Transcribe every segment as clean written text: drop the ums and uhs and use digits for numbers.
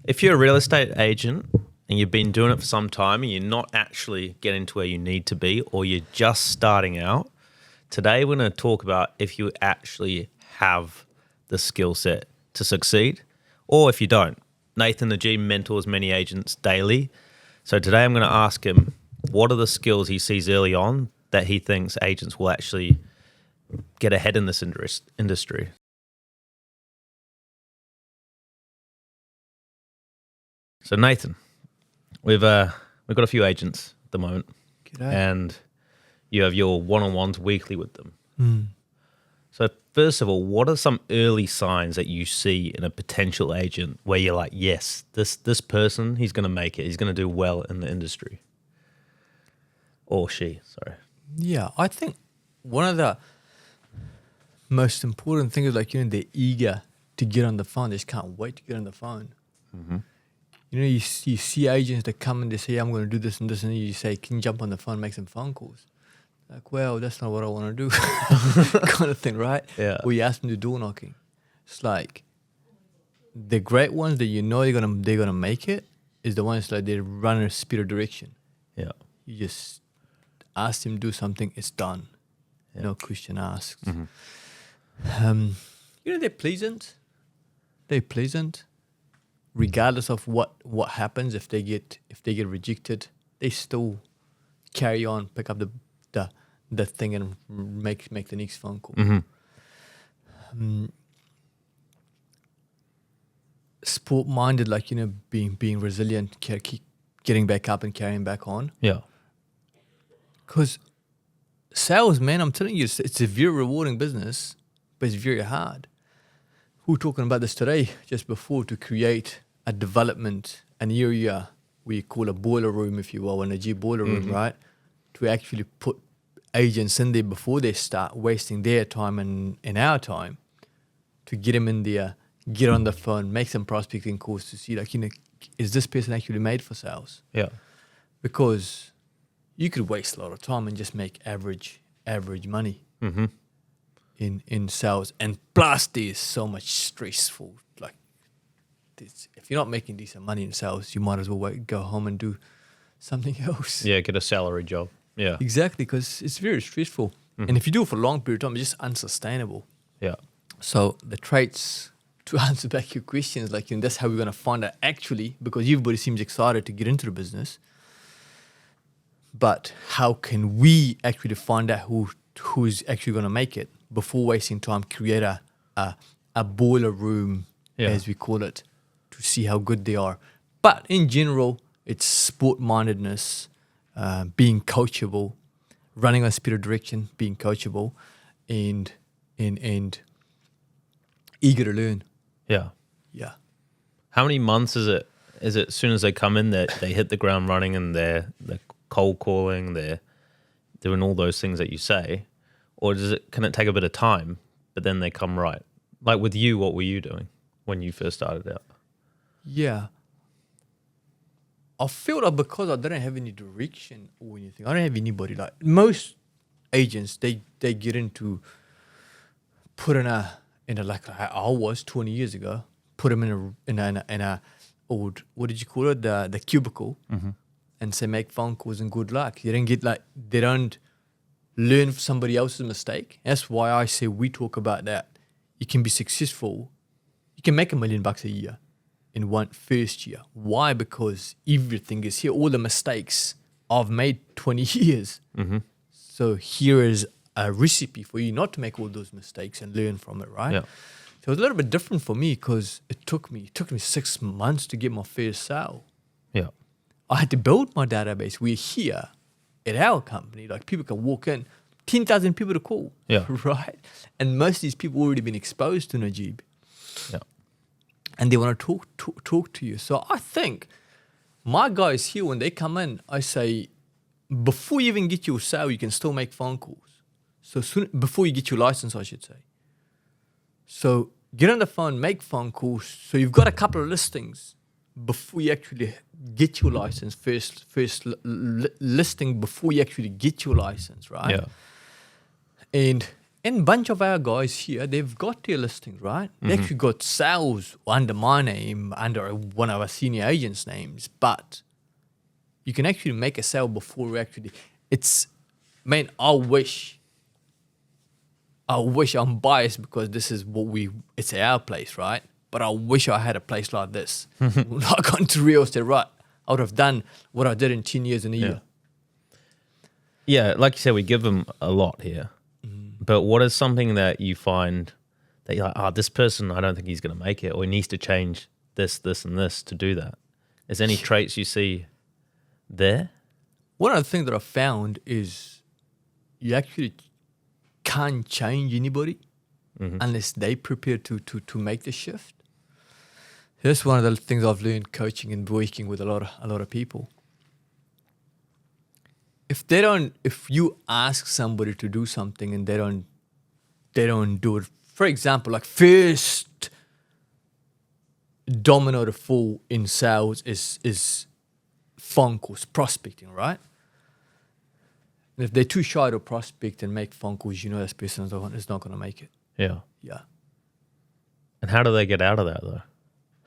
If you're a real estate agent and you've been doing it for some time and you're not actually getting to where you need to be, or you're just starting out, today we're going to talk about if you actually have the skill set to succeed, or if you don't. Nathan Najib mentors many agents daily. So today I'm going to ask him, what are the skills he sees early on that he thinks agents will actually get ahead in this industry? So Nathan, we've got a few agents at the moment. G'day. And you have your one-on-ones weekly with them. Mm. So first of all, what are some early signs that you see in a potential agent where you're like, yes, this person, he's going to make it. He's going to do well in the industry. Or she, sorry. Yeah, I think one of the most important things is they're eager to get on the phone. They just can't wait to get on the phone. Mm-hmm. You see agents that come and they say, I'm going to do this and this, and you say, can you jump on the phone and make some phone calls? Like, well, that's not what I want to do, kind of thing, right? Yeah. Or you ask them to door knocking. It's like the great ones that they're gonna make it is the ones like they run a speed of direction. Yeah. You just ask them to do something, it's done. Yeah. No question asked. Mm-hmm. They're pleasant. They're pleasant. Regardless of what happens, if they get rejected, they still carry on, pick up the thing and make the next phone call. Mm-hmm. Sport minded, being resilient, keep getting back up and carrying back on. Yeah. Because sales, man, I'm telling you, it's a very rewarding business, but it's very hard. We were talking about this today, just before, to create a development, an area we call a boiler room, if you will, a Najib boiler room, right? To actually put agents in there before they start wasting their time and our time, to get them in there, get on the phone, make some prospecting calls to see, is this person actually made for sales? Yeah. Because you could waste a lot of time and just make average money in sales. And plus, there's so much stressful. If you're not making decent money in sales, you might as well go home and do something else. Yeah, get a salary job. Yeah. Exactly, because it's very stressful. And if you do it for a long period of time, it's just unsustainable. Yeah. So the traits, to answer back your questions, that's how we're going to find out actually, because everybody seems excited to get into the business. But how can we actually find out who's actually going to make it before wasting time? Create a boiler room, as we call it, to see how good they are. But in general, it's sport-mindedness, being coachable, running on speed of direction, being coachable, and eager to learn. Yeah. Yeah. How many months is it? Is it as soon as they come in that they hit the ground running and they're cold calling, they're doing all those things that you say? Or can it take a bit of time, but then they come right? Like with you, what were you doing when you first started out? Yeah. I feel like because I didn't have any direction or anything, I don't have anybody. Like most agents, they get into put in a like I was 20 years ago, put them in a old, what did you call it, the cubicle, and say make phone calls and good luck. You don't get they don't learn from somebody else's mistake. That's why I say we talk about that. You can be successful. You can make $1 million a year in one first year. Why? Because everything is here. All the mistakes I've made 20 years. So here is a recipe for you not to make all those mistakes and learn from it, right? Yeah. So it was a little bit different for me because it took me 6 months to get my first sale. Yeah. I had to build my database. We're here at our company. People can walk in, 10,000 people to call. Yeah. Right? And most of these people already been exposed to Najib. Yeah. And they want to talk to you. So I think my guys here, when they come in, I say, before you even get your sale, you can still make phone calls. So before you get your license, I should say. So get on the phone, make phone calls. So you've got a couple of listings before you actually get your license. First listing before you actually get your license, right? Yeah. And And a bunch of our guys here, they've got their listings, right? They actually got sales under my name, under one of our senior agents' names, but you can actually make a sale before I wish I'm biased because this is it's our place, right? But I wish I had a place like this. When I got into real estate, right? I would have done what I did in 10 years in a year. Yeah, like you said, we give them a lot here. But what is something that you find that you're like, this person, I don't think he's going to make it, or he needs to change this, this, and this to do that? Is there any traits you see there? One of the things that I found is you actually can't change anybody unless they prepare to make the shift. That's one of the things I've learned coaching and working with a lot of people. If you ask somebody to do something and they don't do it, for example, like first domino to fall in sales is phone calls, prospecting, right? And if they're too shy to prospect and make phone calls, this person is not going to make it. Yeah. Yeah. And how do they get out of that, though?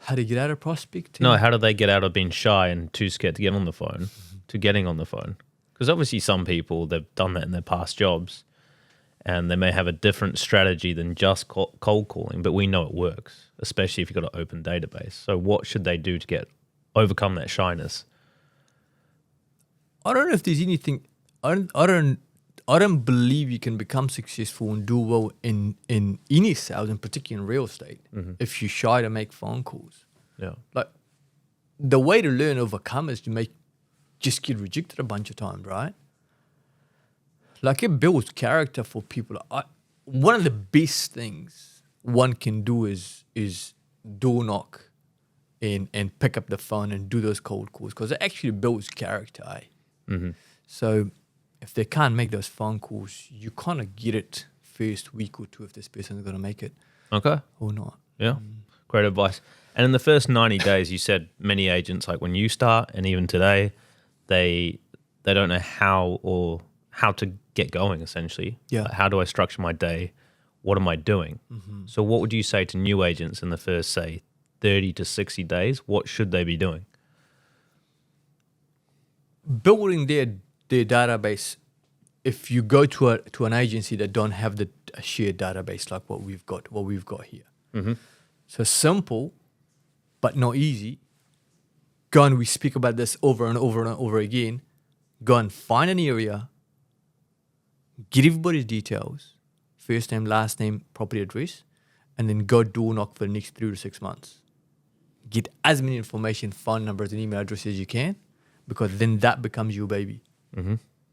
How to get out of prospecting? No, how do they get out of being shy and too scared to get on the phone to getting on the phone? Because obviously some people, they've done that in their past jobs and they may have a different strategy than just cold calling, but we know it works, especially if you've got an open database. So what should they do to overcome that shyness? I don't know if there's anything. I don't believe you can become successful and do well in any sales, and particularly in real estate, if you're shy to make phone calls. Yeah. Like the way to learn overcome is to just get rejected a bunch of times, right? Like it builds character for people. One of the best things one can do is door knock and pick up the phone and do those cold calls because it actually builds character. So if they can't make those phone calls, you kind of get it first week or two if this person's going to make it. Okay. Or not. Yeah. Great advice. And in the first 90 days, you said many agents, like when you start and even today, they don't know how to get going, essentially. Yeah. Like, how do I structure my day? What am I doing? So what would you say to new agents in the first, say, 30 to 60 days? What should they be doing? Building their database. If you go to an agency that don't have a shared database like what we've got here. So simple, but not easy. Go and we speak about this over and over and over again. Go and find an area, get everybody's details, first name, last name, property address, and then go door knock for the next 3 to 6 months. Get as many information, phone numbers, and email addresses as you can, because then that becomes your baby.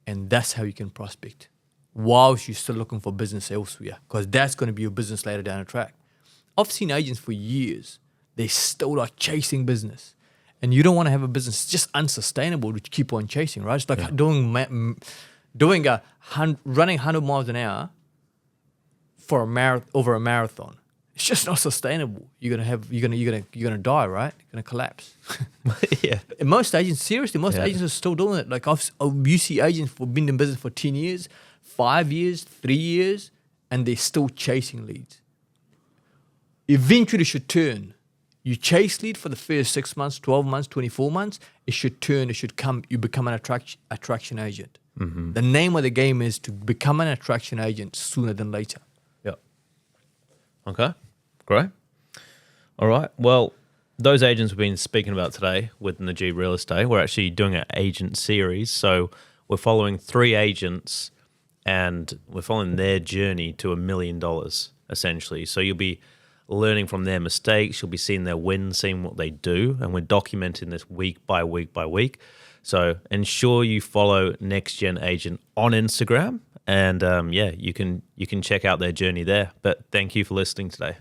And that's how you can prospect whilst you're still looking for business elsewhere, because that's going to be your business later down the track. I've seen agents for years, they still are chasing business. And you don't want to have a business just unsustainable to keep on chasing, right? It's like running 100 miles an hour for over a marathon. It's just not sustainable. You're gonna die, right? You're gonna collapse. Yeah. And most agents are still doing it. Like you see agents who've been in business for 10 years, 5 years, 3 years, and they're still chasing leads. Eventually, it should turn. You chase lead for the first 6 months, 12 months, 24 months. It should turn. It should come. You become an attraction agent. The name of the game is to become an attraction agent sooner than later. Yep. Okay. Great. All right. Well, those agents we've been speaking about today with Najib Real Estate, we're actually doing an agent series. So we're following 3 agents and we're following their journey to $1 million, essentially. So you'll be learning from their mistakes. You'll be seeing their wins, seeing what they do. And we're documenting this week by week by week. So ensure you follow Next Gen Agent on Instagram. And you can check out their journey there. But thank you for listening today.